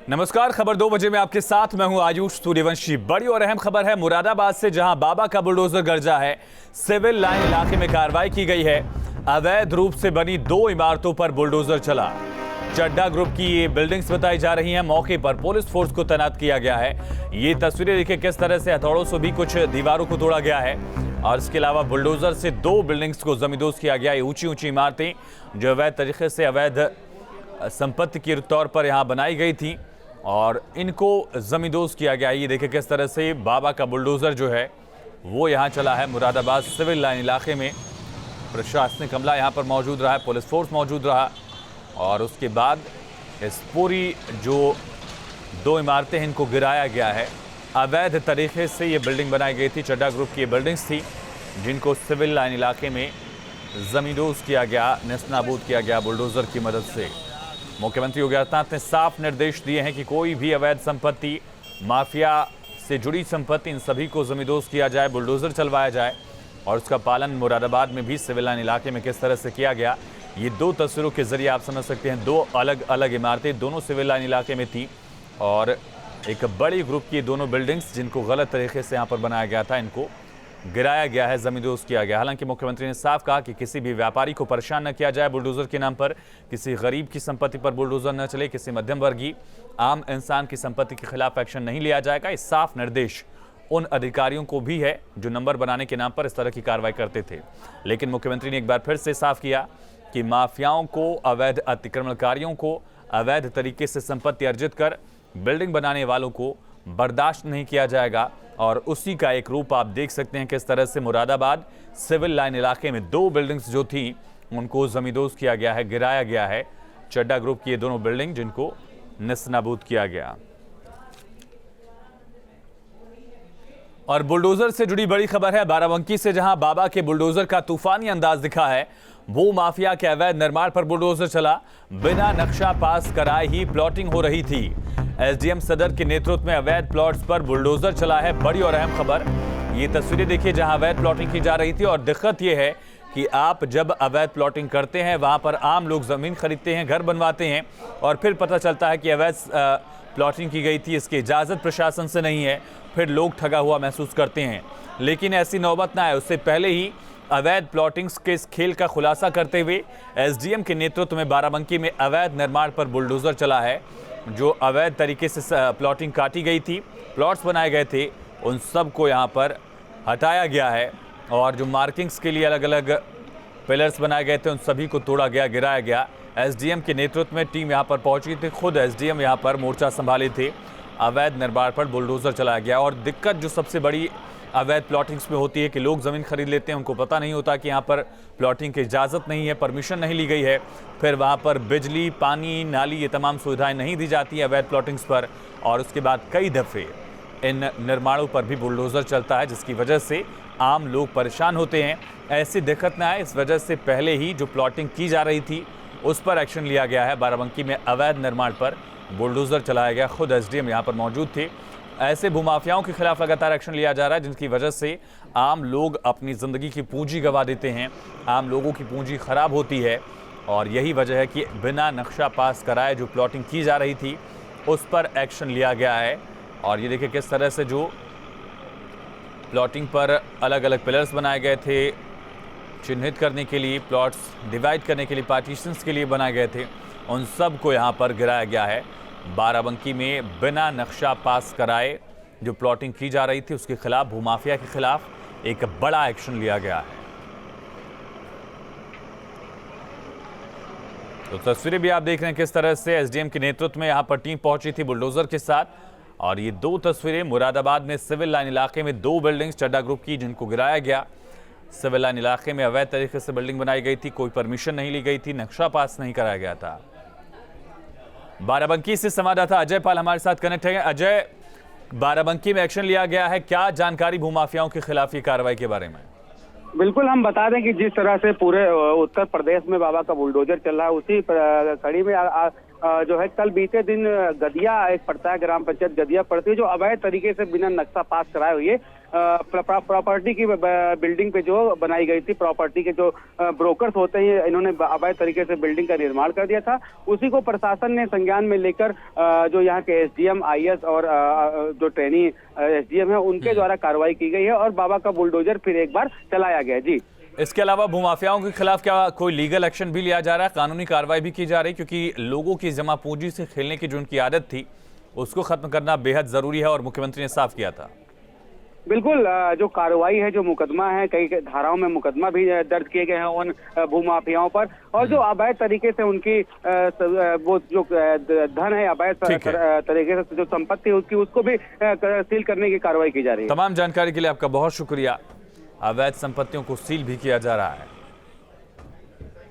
नमस्कार, खबर 2 बजे में आपके साथ मैं हूं आयुष सूर्यवंशी। बड़ी और अहम खबर है मुरादाबाद से, जहां बाबा का बुलडोजर गरजा है। सिविल लाइन इलाके में कार्रवाई की गई है। अवैध रूप से बनी 2 इमारतों पर बुलडोजर चला। चड्ढा ग्रुप की ये बिल्डिंग्स बताई जा रही हैं। मौके पर पुलिस फोर्स को तैनात किया गया है। ये तस्वीरें देखिए किस तरह से हथौड़ों से भी कुछ दीवारों को तोड़ा गया है और इसके अलावा बुलडोजर से 2 बिल्डिंग्स को जमींदोज किया गया। ये ऊंची ऊंची इमारतें जो अवैध तरीके से अवैध संपत्ति के तौर पर यहाँ बनाई गई थी और इनको जमींदोज किया गया। ये देखिए किस तरह से बाबा का बुलडोजर जो है वो यहाँ चला है। मुरादाबाद सिविल लाइन इलाके में प्रशासनिक अमला यहाँ पर मौजूद रहा है, पुलिस फोर्स मौजूद रहा और उसके बाद इस पूरी जो 2 इमारतें हैं इनको गिराया गया है। अवैध तरीके से ये बिल्डिंग बनाई गई थी। चड्ढा ग्रुप की ये बिल्डिंग्स थी जिनको सिविल लाइन इलाके में जमींदोज किया गया, नेस्तनाबूद किया गया बुलडोजर की मदद से। मुख्यमंत्री योगी आदित्यनाथ ने साफ निर्देश दिए हैं कि कोई भी अवैध संपत्ति, माफिया से जुड़ी संपत्ति, इन सभी को जमींदोज किया जाए, बुलडोजर चलवाया जाए और उसका पालन मुरादाबाद में भी सिविल लाइन इलाके में किस तरह से किया गया। ये 2 तस्वीरों के जरिए आप समझ सकते हैं। 2 अलग अलग इमारतें दोनों सिविल लाइन इलाके में थी और एक बड़ी ग्रुप की दोनों बिल्डिंग्स जिनको गलत तरीके से यहाँ पर बनाया गया था, इनको गिराया गया है, जमींदोज किया गया। हालांकि मुख्यमंत्री ने साफ कहा कि किसी भी व्यापारी को परेशान न किया जाए बुलडोजर के नाम पर, किसी गरीब की संपत्ति पर बुलडोजर न चले, किसी मध्यम वर्गीय आम इंसान की संपत्ति के खिलाफ एक्शन नहीं लिया जाएगा। इस साफ निर्देश उन अधिकारियों को भी है जो नंबर बनाने के नाम पर इस तरह की कार्रवाई करते थे। लेकिन मुख्यमंत्री ने एक बार फिर से साफ किया कि माफियाओं को, अवैध अतिक्रमणकारियों को, अवैध तरीके से संपत्ति अर्जित कर बिल्डिंग बनाने वालों को बर्दाश्त नहीं किया जाएगा। और उसी का एक रूप आप देख सकते हैं किस तरह से मुरादाबाद सिविल लाइन इलाके में 2 बिल्डिंग्स जो थी उनको जमींदोज किया गया है, गिराया गया है। चड्ढा ग्रुप की ये दोनों बिल्डिंग जिनको नेस्तनाबूद किया गया। और बुलडोजर से जुड़ी बड़ी खबर है बाराबंकी से, जहां बाबा के बुलडोजर का तूफानी अंदाज दिखा है। वो माफिया के अवैध निर्माण पर बुलडोजर चला। बिना नक्शा पास कराए ही प्लॉटिंग हो रही थी। एसडीएम सदर के नेतृत्व में अवैध प्लॉट्स पर बुलडोजर चला है। बड़ी और अहम खबर, ये तस्वीरें देखिए जहां अवैध प्लॉटिंग की जा रही थी। और दिक्कत यह है कि आप जब अवैध प्लॉटिंग करते हैं, वहां पर आम लोग जमीन खरीदते हैं, घर बनवाते हैं और फिर पता चलता है कि अवैध प्लॉटिंग की गई थी, इसकी इजाज़त प्रशासन से नहीं है, फिर लोग ठगा हुआ महसूस करते हैं। लेकिन ऐसी नौबत ना आए, उससे पहले ही अवैध प्लॉटिंग्स के इस खेल का खुलासा करते हुए एसडीएम के नेतृत्व में बाराबंकी में अवैध निर्माण पर बुलडोजर चला है। जो अवैध तरीके से प्लॉटिंग काटी गई थी, प्लॉट्स बनाए गए थे, उन सब को यहाँ पर हटाया गया है और जो मार्किंग्स के लिए अलग अलग पिलर्स बनाए गए थे उन सभी को तोड़ा गया, गिराया गया। एसडीएम के नेतृत्व में टीम यहाँ पर पहुंची थी, खुद एसडीएम यहाँ पर मोर्चा संभाले थे। अवैध निर्माण पर बुलडोजर चलाया गया। और दिक्कत जो सबसे बड़ी अवैध प्लॉटिंग्स में होती है कि लोग ज़मीन खरीद लेते हैं, उनको पता नहीं होता कि यहाँ पर प्लॉटिंग की इजाज़त नहीं है, परमिशन नहीं ली गई है। फिर वहाँ पर बिजली, पानी, नाली, ये तमाम सुविधाएं नहीं दी जाती हैं अवैध प्लॉटिंग्स पर। और उसके बाद कई दफ़े इन निर्माणों पर भी बुलडोज़र चलता है, जिसकी वजह से आम लोग परेशान होते हैं। ऐसी दिक्कत ना आए, इस वजह से पहले ही जो प्लॉटिंग की जा रही थी उस पर एक्शन लिया गया है। बाराबंकी में अवैध निर्माण पर बुलडोज़र चलाया गया। खुद एसडीएम यहाँ पर मौजूद थे। ऐसे भूमाफियाओं के खिलाफ लगातार एक्शन लिया जा रहा है, जिनकी वजह से आम लोग अपनी ज़िंदगी की पूंजी गंवा देते हैं, आम लोगों की पूंजी खराब होती है। और यही वजह है कि बिना नक्शा पास कराए जो प्लॉटिंग की जा रही थी उस पर एक्शन लिया गया है। और ये देखिए किस तरह से जो प्लॉटिंग पर अलग अलग पिलर्स बनाए गए थे, चिन्हित करने के लिए, प्लॉट्स डिवाइड करने के लिए, पार्टीशंस के लिए बनाए गए थे, उन सब को यहाँ पर गिराया गया है। बाराबंकी में बिना नक्शा पास कराए जो प्लॉटिंग की जा रही थी उसके खिलाफ, भूमाफिया के खिलाफ एक बड़ा एक्शन लिया गया है। तो तस्वीरें भी आप देख रहे हैं किस तरह से एसडीएम के नेतृत्व में यहाँ पर टीम पहुंची थी बुलडोजर के साथ। और ये 2 तस्वीरें मुरादाबाद में सिविल लाइन इलाके में 2 बिल्डिंग्स चड्ढा ग्रुप की जिनको गिराया गया। सिविल लाइन इलाके में अवैध तरीके से बिल्डिंग बनाई गई थी, कोई परमिशन नहीं ली गई थी, नक्शा पास नहीं कराया गया था। बाराबंकी से संवाददाता अजय पाल हमारे साथ कनेक्ट है। अजय, बाराबंकी में एक्शन लिया गया है, क्या जानकारी भूमाफियाओं के खिलाफ ये कार्रवाई के बारे में? बिल्कुल, हम बता दें कि जिस तरह से पूरे उत्तर प्रदेश में बाबा का बुलडोजर चल रहा है, उसी कड़ी में जो है कल बीते दिन गदिया एक पड़ता है, ग्राम पंचायत गदिया पड़ती है, जो अवैध तरीके से बिना नक्शा पास कराए हुए प्रॉपर्टी की बिल्डिंग पे जो बनाई गई थी, प्रॉपर्टी के जो ब्रोकर्स होते हैं इन्होंने अवैध तरीके से बिल्डिंग का निर्माण कर दिया था। उसी को प्रशासन ने संज्ञान में लेकर जो यहाँ के एसडीएम, आईएएस और जो ट्रेनी एसडीएम है उनके द्वारा कार्रवाई की गई है और बाबा का बुलडोजर फिर एक बार चलाया गया। जी, इसके अलावा भूमाफियाओं के खिलाफ क्या कोई लीगल एक्शन भी लिया जा रहा है, कानूनी कार्रवाई भी की जा रही है? क्योंकि लोगों की जमा पूंजी से खेलने की जो उनकी आदत थी उसको खत्म करना बेहद जरूरी है और मुख्यमंत्री ने साफ किया था। बिल्कुल, जो कार्रवाई है, जो मुकदमा है, कई धाराओं में मुकदमा भी दर्ज किए गए हैं उन भूमाफियाओं पर, और जो अवैध तरीके से उनकी वो जो धन है, अवैध तरीके से जो संपत्ति उसकी उसको भी सील करने की कार्रवाई की जा रही है। तमाम जानकारी के लिए आपका बहुत शुक्रिया। अवैध संपत्तियों को सील भी किया जा रहा है।